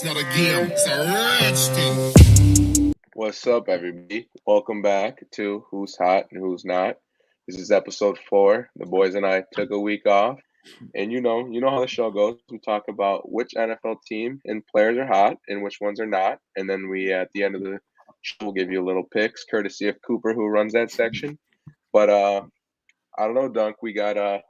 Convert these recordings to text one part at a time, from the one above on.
It's not a game, it's a rich thing. What's up, everybody? Welcome back to Who's Hot and Who's Not. This is episode 4. The boys and I took a week off, and you know how the show goes. We talk about which NFL team and players are hot and which ones are not, and then we at the end of the show will give you a little picks, courtesy of Cooper, who runs that section. But I don't know, Dunk. We got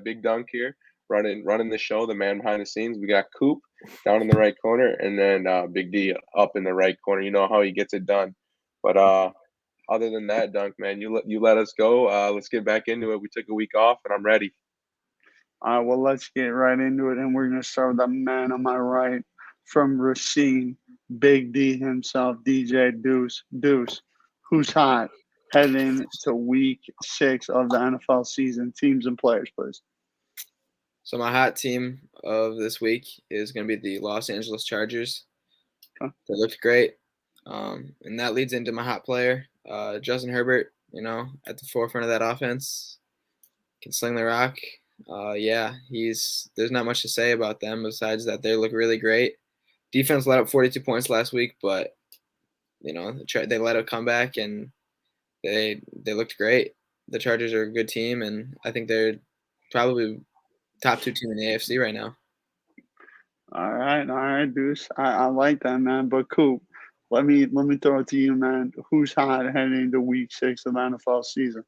Big Dunk here running the show, the man behind the scenes. We got Coop down in the right corner, and then Big D up in the right corner. You know how he gets it done. But other than that, Dunk, man, you let us go. Let's get back into it. We took a week off, and I'm ready. All right, well, let's get right into it, and we're going to start with the man on my right from Racine, Big D himself, DJ Deuce. Deuce, who's hot heading to week 6 of the NFL season? Teams and players, please. So my hot team of this week is going to be the Los Angeles Chargers. Okay. They looked great, and that leads into my hot player, Justin Herbert. At the forefront of that offense, can sling the rock. There's not much to say about them besides that they look really great. Defense let up 42 points last week, but they let a comeback and they looked great. The Chargers are a good team, and I think they're probably top 2 team in the AFC right now. All right, Deuce. I like that, man. But Coop, let me throw it to you, man. Who's hot heading into week 6 of the NFL season?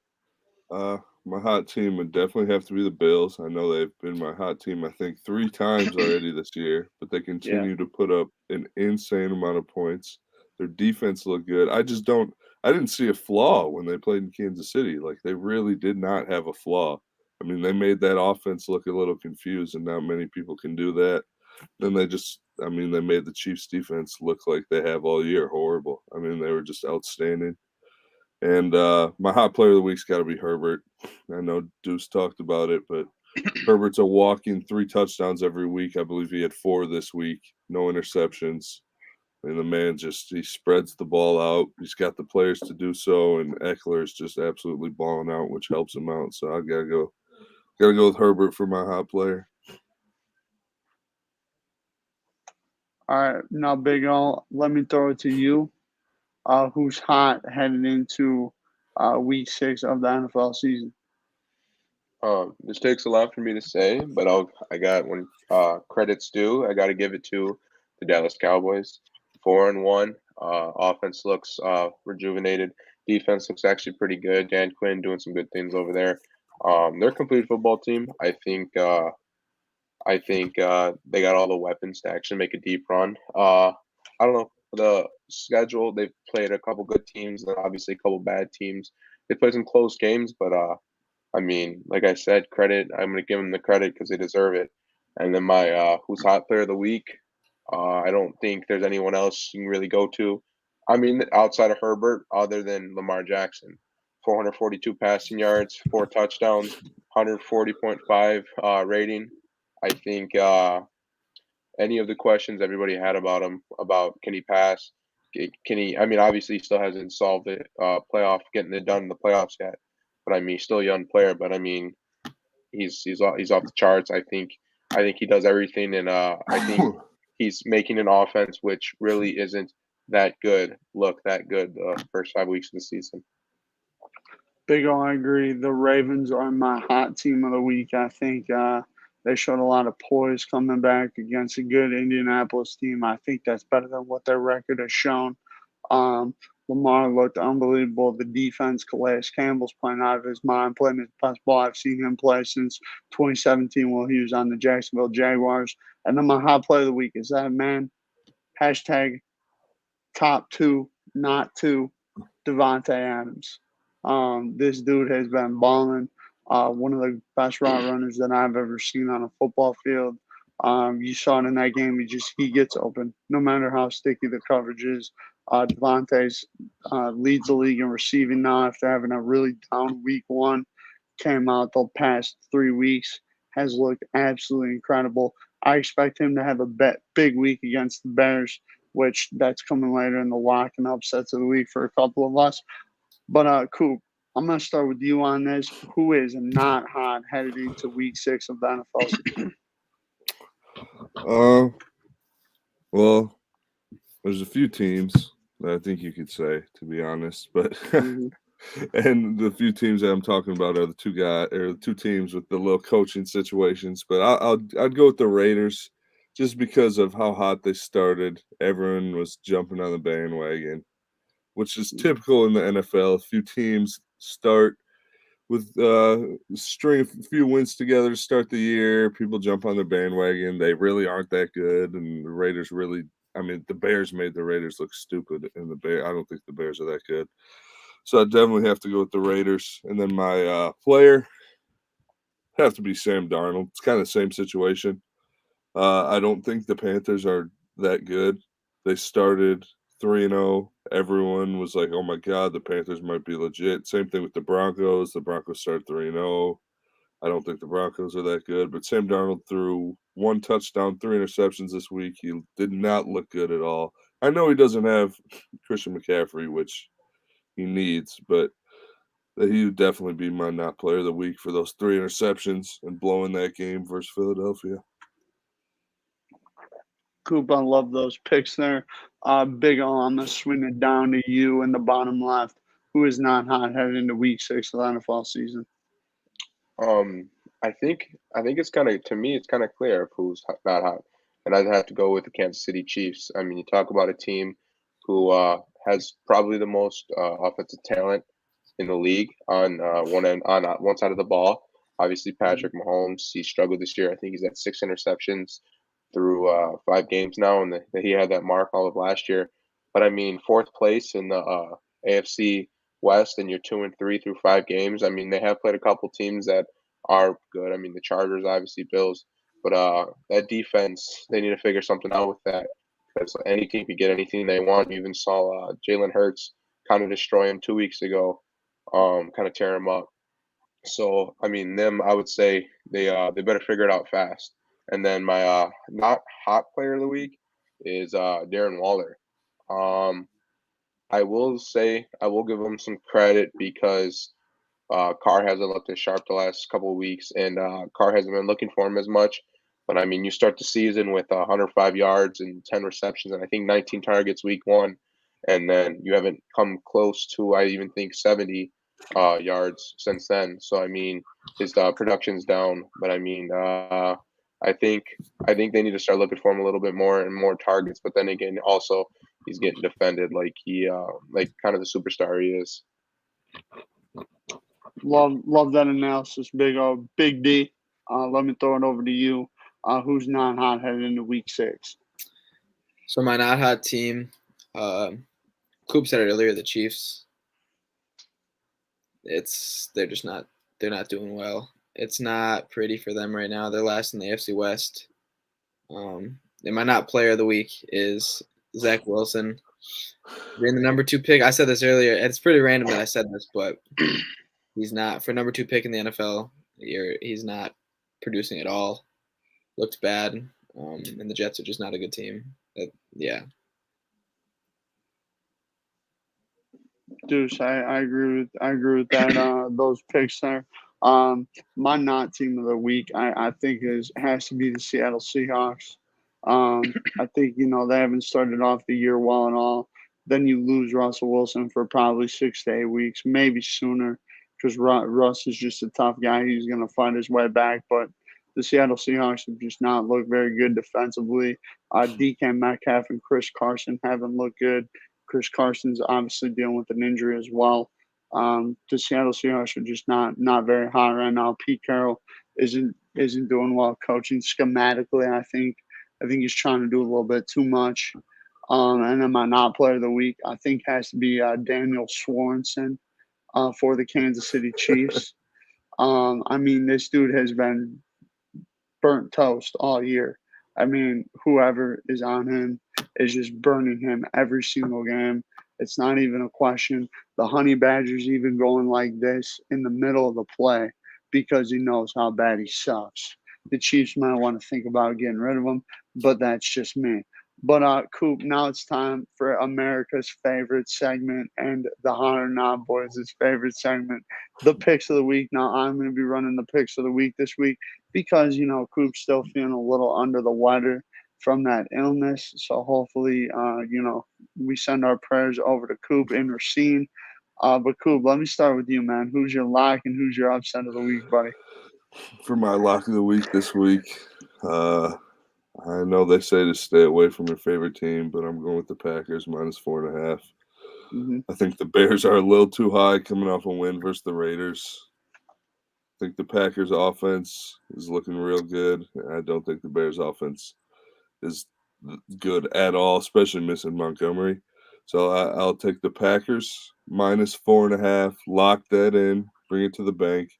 My hot team would definitely have to be the Bills. I know they've been my hot team, I think, 3 times already this year, but they continue to put up an insane amount of points. Their defense looked good. I didn't see a flaw when they played in Kansas City. Like, they really did not have a flaw. I mean, they made that offense look a little confused, and not many people can do that. Then they made the Chiefs defense look like they have all year. Horrible. I mean, they were just outstanding. And my hot player of the week's got to be Herbert. I know Deuce talked about it, but Herbert's a walking 3 touchdowns every week. I believe he had 4 this week. No interceptions. And the man he spreads the ball out. He's got the players to do so, and Eckler's just absolutely balling out, which helps him out. So I gotta go with Herbert for my hot player. All right, now, Big O, let me throw it to you. Who's hot heading into week 6 of the NFL season? This takes a lot for me to say, but I got when credits due. I got to give it to the Dallas Cowboys. 4-1. Offense looks rejuvenated. Defense looks actually pretty good. Dan Quinn doing some good things over there. They're a complete football team. I think they got all the weapons to actually make a deep run. I don't know the schedule. They've played a couple good teams and obviously a couple bad teams. They played some close games, but I mean, like I said, credit. I'm going to give them the credit because they deserve it. And then my who's hot player of the week. I don't think there's anyone else you can really go to. I mean, outside of Herbert, other than Lamar Jackson, 442 passing yards, 4 touchdowns, 140.5 rating. I think any of the questions everybody had about him, about can he pass, can he? I mean, obviously he still hasn't solved it, getting it done in the playoffs yet. But I mean, he's still a young player. But I mean, he's off the charts. I think he does everything, and I think he's making an offense which really isn't that good look that good the first 5 weeks of the season. Big O, I agree. The Ravens are my hot team of the week. I think they showed a lot of poise coming back against a good Indianapolis team. I think that's better than what their record has shown. Lamar looked unbelievable. The defense, Calais Campbell's playing out of his mind, playing his best ball I've seen him play since 2017 while he was on the Jacksonville Jaguars. And then my hot play of the week is that man, hashtag top 2, not 2, Devonta Adams. This dude has been balling. One of the best route runners that I've ever seen on a football field. You saw it in that game. He gets open, no matter how sticky the coverage is. Devontae's leads the league in receiving now after having a really down week 1. Came out the past 3 weeks, has looked absolutely incredible. I expect him to have a big week against the Bears, which that's coming later in the lock and upsets of the week for a couple of us. But Coop, I'm going to start with you on this. Who is not hot headed into week 6 of the NFL season? Well, there's a few teams that I think you could say, to be honest, but and the few teams that I'm talking about are the two teams with the little coaching situations. But I'd go with the Raiders, just because of how hot they started. Everyone was jumping on the bandwagon, which is typical in the NFL. A few teams start with string a few wins together to start the year. People jump on the bandwagon. They really aren't that good, and the Raiders really. I mean, the Bears made the Raiders look stupid, and I don't think the Bears are that good. So I definitely have to go with the Raiders. And then my player have to be Sam Darnold. It's kind of the same situation. I don't think the Panthers are that good. They started 3-0. Everyone was like, oh my God, the Panthers might be legit. Same thing with the Broncos. The Broncos started 3-0. I don't think the Broncos are that good. But Sam Darnold threw 1 touchdown, 3 interceptions this week. He did not look good at all. I know he doesn't have Christian McCaffrey, which he needs, but he would definitely be my not player of the week for those 3 interceptions and blowing that game versus Philadelphia. Coop, I love those picks there. Big O, I'm going to swing it down to you in the bottom left. Who is not hot headed into week 6 of the NFL season? I think it's kind of, to me, it's kind of clear of who's not hot, and I'd have to go with the Kansas City Chiefs. I mean, you talk about a team who has probably the most offensive talent in the league on one side of the ball. Obviously, Patrick Mahomes, he struggled this year. I think he's at 6 interceptions through 5 games now, and he had that mark all of last year. But I mean, 4th place in the AFC West, and you're 2-3 through 5 games. I mean, they have played a couple teams that are good. I mean, the Chargers, obviously, Bills, but that defense, they need to figure something out with that, because any team can get anything they want. You even saw Jalen Hurts kind of destroy him 2 weeks ago, kind of tear him up. So I mean, I would say they better figure it out fast. And then my not hot player of the week is Darren Waller. Um, I will say I will give him some credit because Carr hasn't looked as sharp the last couple of weeks, and Carr hasn't been looking for him as much. But I mean, you start the season with 105 yards and 10 receptions, and I think 19 targets week 1, and then you haven't come close to, I even think, 70 yards since then. So I mean, his production's down, but I mean, I think they need to start looking for him a little bit more and more targets. But then again, also he's getting defended like like kind of the superstar he is. Love that analysis, Big O. Big D, let me throw it over to you. Who's not hot headed into week 6? So my not hot team, Coop said it earlier, the Chiefs. They're not doing well. It's not pretty for them right now. They're last in the AFC West. And my not player of the week is Zack Wilson. Being the number 2 pick. I said this earlier. It's pretty random that I said this, but he's not, for number 2 pick in the NFL. He's not producing at all. Looked bad. And the Jets are just not a good team. Yeah. Deuce, I agree with that. Those picks there. My not team of the week, I think has to be the Seattle Seahawks. I think they haven't started off the year well at all. Then you lose Russell Wilson for probably 6 to 8 weeks, maybe sooner, because Russ is just a tough guy. He's going to find his way back, but the Seattle Seahawks have just not looked very good defensively. DK Metcalf and Chris Carson haven't looked good. Chris Carson's obviously dealing with an injury as well. The Seattle Seahawks are just not very hot right now. Pete Carroll isn't doing well coaching schematically. I think he's trying to do a little bit too much. And then my not player of the week, I think, has to be Daniel Swanson for the Kansas City Chiefs. I mean, this dude has been burnt toast all year. I mean, whoever is on him is just burning him every single game. It's not even a question. The Honey Badger's even going like this in the middle of the play because he knows how bad he sucks. The Chiefs might want to think about getting rid of him, but that's just me. But Coop, now it's time for America's favorite segment and the Hot or Not Boys' favorite segment, the picks of the week. Now I'm going to be running the picks of the week this week because Coop's still feeling a little under the weather from that illness. So hopefully, we send our prayers over to Coop and Racine. But Coop, let me start with you, man. Who's your lock and who's your upset of the week, buddy? For my lock of the week this week, I know they say to stay away from your favorite team, but I'm going with the Packers -4.5. Mm-hmm. I think the Bears are a little too high coming off a win versus the Raiders. I think the Packers offense is looking real good. I don't think the Bears offense is good at all, especially missing Montgomery. So I'll take the Packers -4.5, lock that in, bring it to the bank.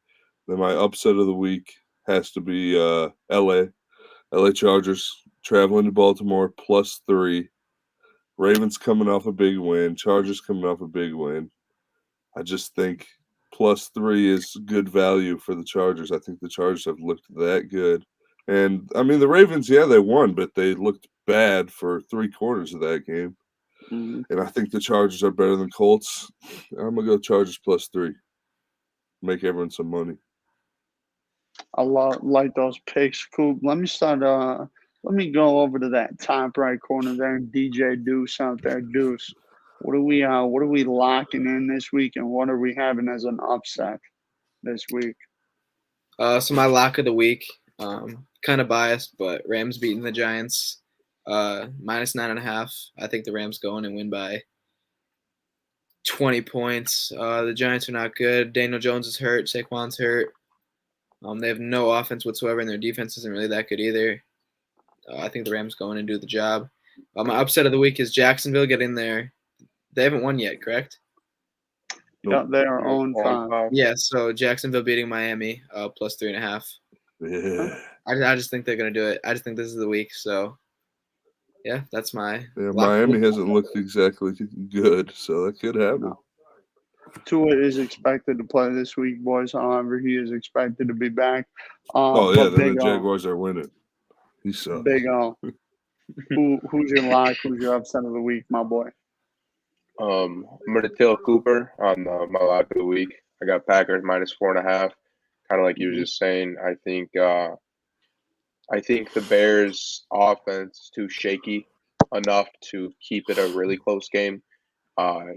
Then my upset of the week has to be LA Chargers traveling to Baltimore +3. Ravens coming off a big win, Chargers coming off a big win. I just think +3 is good value for the Chargers. I think the Chargers have looked that good. And, I mean, the Ravens, yeah, they won, but they looked bad for 3/4 of that game. Mm-hmm. And I think the Chargers are better than Colts. I'm going to go Chargers +3. Make everyone some money. I like those picks, Coop. Let me start. Let me go over to that top right corner there, and DJ Deuce out there. Deuce, what are we locking in this week, and what are we having as an upset this week? So my lock of the week, kind of biased, but Rams beating the Giants, -9.5. I think the Rams go in and win by 20 points. The Giants are not good. Daniel Jones is hurt. Saquon's hurt. They have no offense whatsoever, and their defense isn't really that good either. I think the Rams go in and do the job. My upset of the week is Jacksonville getting there. They haven't won yet, correct? Yeah, they are on 5. Yeah, so Jacksonville beating Miami +3.5. Yeah. I just think they're going to do it. I just think this is the week. So, yeah, that's my lock. Miami hasn't looked exactly good, so that could happen. No. Tua is expected to play this week, boys. However, he is expected to be back. Then the Jaguars are winning. He sucks. Big O. Who's your lock? Who's your upset of the week, my boy? I'm going to tell Cooper on my lock of the week. I got Packers -4.5. Kind of like you were just saying. I think the Bears' offense is too shaky enough to keep it a really close game.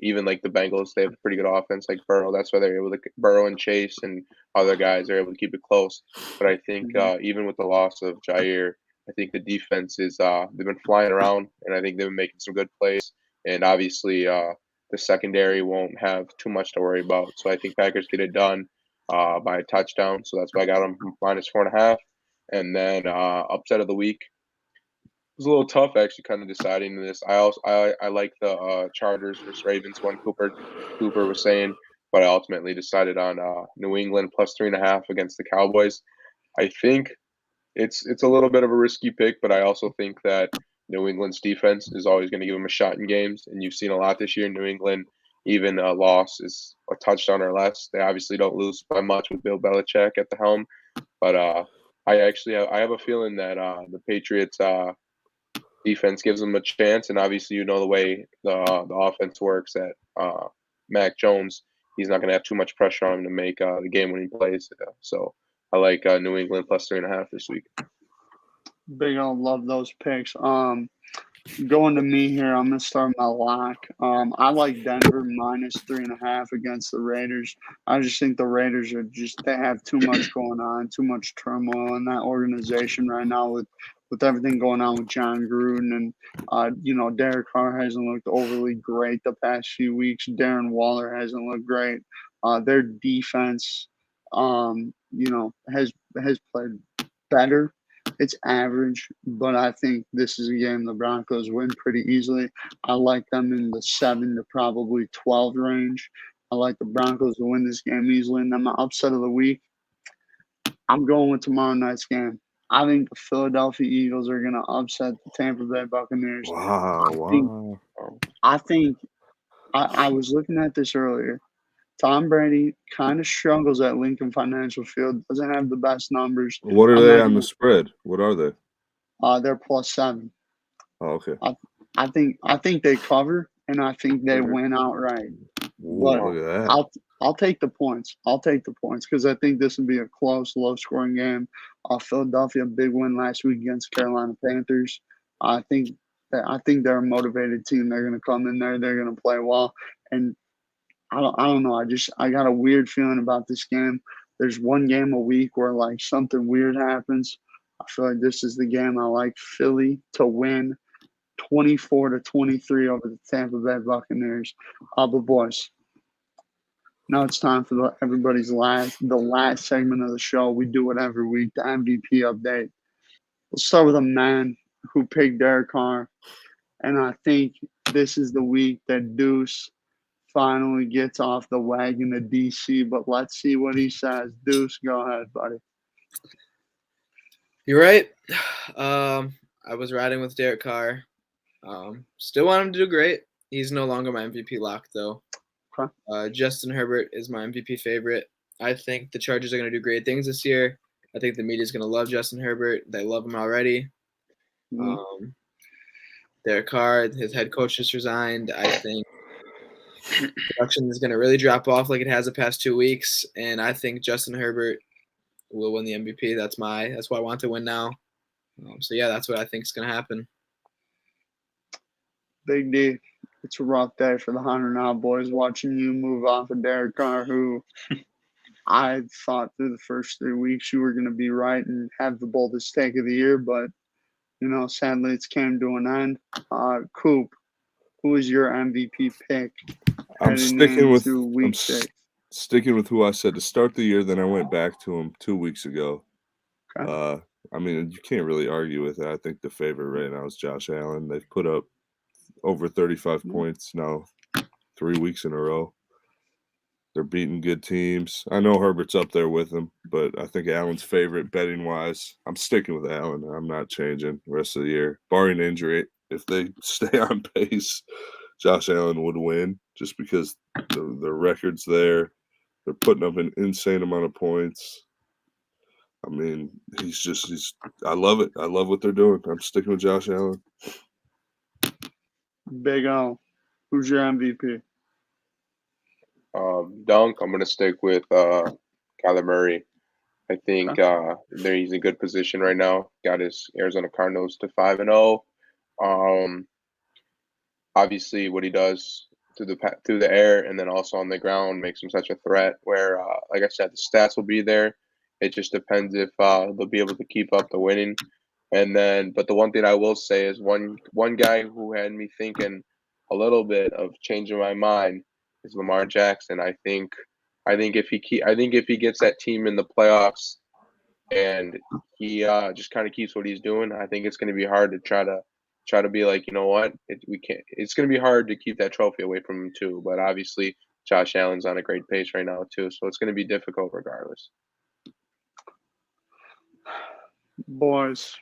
Even like the Bengals, they have a pretty good offense, like Burrow. That's why they're able to Burrow and Chase and other guys are able to keep it close. But I think even with the loss of Jair, I think the defense is they've been flying around, and I think they've been making some good plays. And obviously, the secondary won't have too much to worry about. So I think Packers get it done by a touchdown. So that's why I got them -4.5. And then upset of the week. It was a little tough actually kind of deciding this. I like the Chargers versus Ravens one Cooper was saying, but I ultimately decided on New England +3.5 against the Cowboys. I think it's a little bit of a risky pick, but I also think that New England's defense is always going to give them a shot in games, and you've seen a lot this year. New England, even a loss is a touchdown or less. They obviously don't lose by much with Bill Belichick at the helm, but I have a feeling that the Patriots defense gives them a chance, and obviously the way the offense works at Mac Jones, he's not going to have too much pressure on him to make the game-winning plays. So I like New England +3.5 this week. Big O, love those picks. Going to me here, I'm gonna start my lock. I like Denver -3.5 against the Raiders. I just think the Raiders they have too much going on, too much turmoil in that organization right now with everything going on with John Gruden and Derek Carr hasn't looked overly great the past few weeks. Darren Waller hasn't looked great. Their defense, has played better. It's average, but I think this is a game the Broncos win pretty easily. I like them in the 7 to probably 12 range. I like the Broncos to win this game easily. And then my upset of the week, I'm going with tomorrow night's game. I think the Philadelphia Eagles are going to upset the Tampa Bay Buccaneers. Wow. I was looking at this earlier. Tom Brady kind of struggles at Lincoln Financial Field, doesn't have the best numbers. What are they on the spread? What are they? They're +7. Oh, okay. I think they cover, and I think they win outright. But Look at that. I'll take the points. I'll take the points because I think this will be a close, low-scoring game. Philadelphia, big win last week against Carolina Panthers. I think they're a motivated team. They're going to come in there. They're going to play well. And I don't know. I got a weird feeling about this game. There's one game a week where like something weird happens. I feel like this is the game. I like Philly to win 24-23 over the Tampa Bay Buccaneers. But boys, now it's time for everybody's the last segment of the show. We do it every week, the MVP update. We'll start with a man who picked Derek Carr, and I think this is the week that Deuce finally gets off the wagon to DC, but let's see what he says. Deuce, go ahead, buddy. You're right. I was riding with Derek Carr. Still want him to do great. He's no longer my MVP lock, though. Okay. Justin Herbert is my MVP favorite. I think the Chargers are going to do great things this year. I think the media is going to love Justin Herbert. They love him already. Mm-hmm. Derek Carr, his head coach just resigned. I think production is going to really drop off like it has the past 2 weeks, and I think Justin Herbert will win the MVP. That's what I want to win now. So yeah, that's what I think is going to happen. Big D, it's a rough day for the Hunter now boys. Watching you move off of Derek Carr, who I thought through the first 3 weeks you were going to be right and have the boldest take of the year, but sadly it's came to an end. Coop, who is your MVP pick? I'm sticking with week 6. Sticking with who I said to start the year. Then I went back to him 2 weeks ago. Okay. I mean, you can't really argue with it. I think the favorite right now is Josh Allen. They've put up over 35 points now 3 weeks in a row. They're beating good teams. I know Herbert's up there with them, but I think Allen's favorite betting-wise. I'm sticking with Allen. I'm not changing the rest of the year. Barring injury, if they stay on pace, Josh Allen would win just because the record's there. They're putting up an insane amount of points. I mean, I love it. I love what they're doing. I'm sticking with Josh Allen. Big O, who's your MVP? Dunk, I'm going to stick with Kyler Murray. I think he's in good position right now. Got his Arizona Cardinals to 5-0. Obviously, what he does through the air and then also on the ground makes him such a threat. Where, like I said, the stats will be there. It just depends if they'll be able to keep up the winning. But the one thing I will say is one guy who had me thinking a little bit of changing my mind is Lamar Jackson. I think if he gets that team in the playoffs and he just kind of keeps what he's doing, I think it's going to be hard to try to be like, you know what, we can't. It's going to be hard to keep that trophy away from him too. But obviously, Josh Allen's on a great pace right now too, so it's going to be difficult regardless. Boys,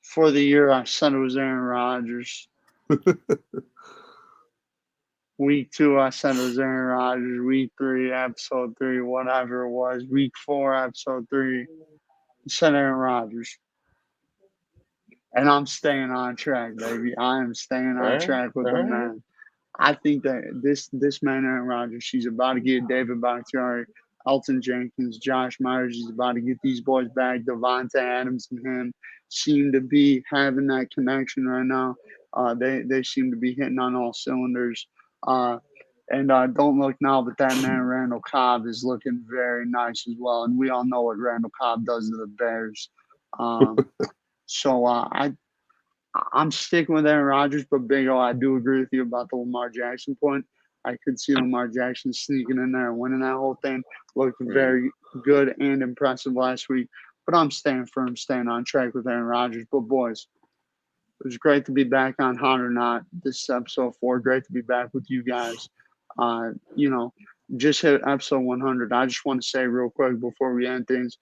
for the year, I said it was Aaron Rodgers. Week 2, I said it was Aaron Rodgers. Week 3, episode 3, whatever it was. Week 4, episode 3, I said Aaron Rodgers. And I'm staying on track, baby. I am staying on track with the man. I think that this man, Aaron Rodgers, he's about to get David Bakhtiari, Elton Jenkins, Josh Myers. He's about to get these boys back. Devonta Adams and him seem to be having that connection right now. They seem to be hitting on all cylinders. And don't look now, but that man Randall Cobb is looking very nice as well. And we all know what Randall Cobb does to the Bears. So I'm sticking with Aaron Rodgers, but Big O, I do agree with you about the Lamar Jackson point. I could see Lamar Jackson sneaking in there and winning that whole thing. Looked very good and impressive last week. But I'm staying firm, staying on track with Aaron Rodgers. But boys, it was great to be back on Hot or Not. This is episode 4. Great to be back with you guys. Just hit episode 100. I just want to say real quick before we end things,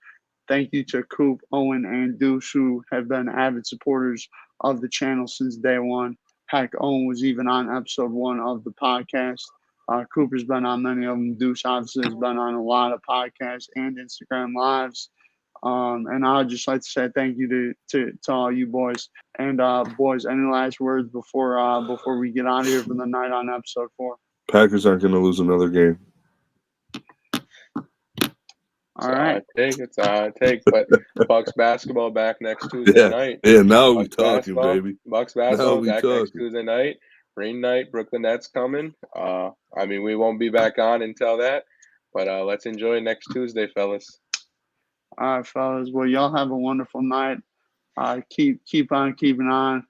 thank you to Coop, Owen, and Deuce, who have been avid supporters of the channel since day one. Heck, Owen was even on episode 1 of the podcast. Cooper's been on many of them. Deuce obviously has been on a lot of podcasts and Instagram lives. And I would just like to say thank you to all you boys. And boys, any last words before we get out of here for the night on episode 4? Packers aren't going to lose another game. All right. It's a hot take. But Bucks basketball back next Tuesday night. Yeah, now we Bucks talking, basketball, baby. Bucks basketball we back next talking. Tuesday night. Rain night, Brooklyn Nets coming. I mean, we won't be back on until that. But let's enjoy next Tuesday, fellas. All right, fellas. Well, y'all have a wonderful night. Keep on keeping on.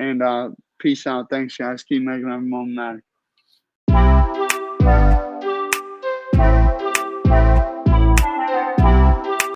And peace out. Thanks, guys. Keep making that moment matter.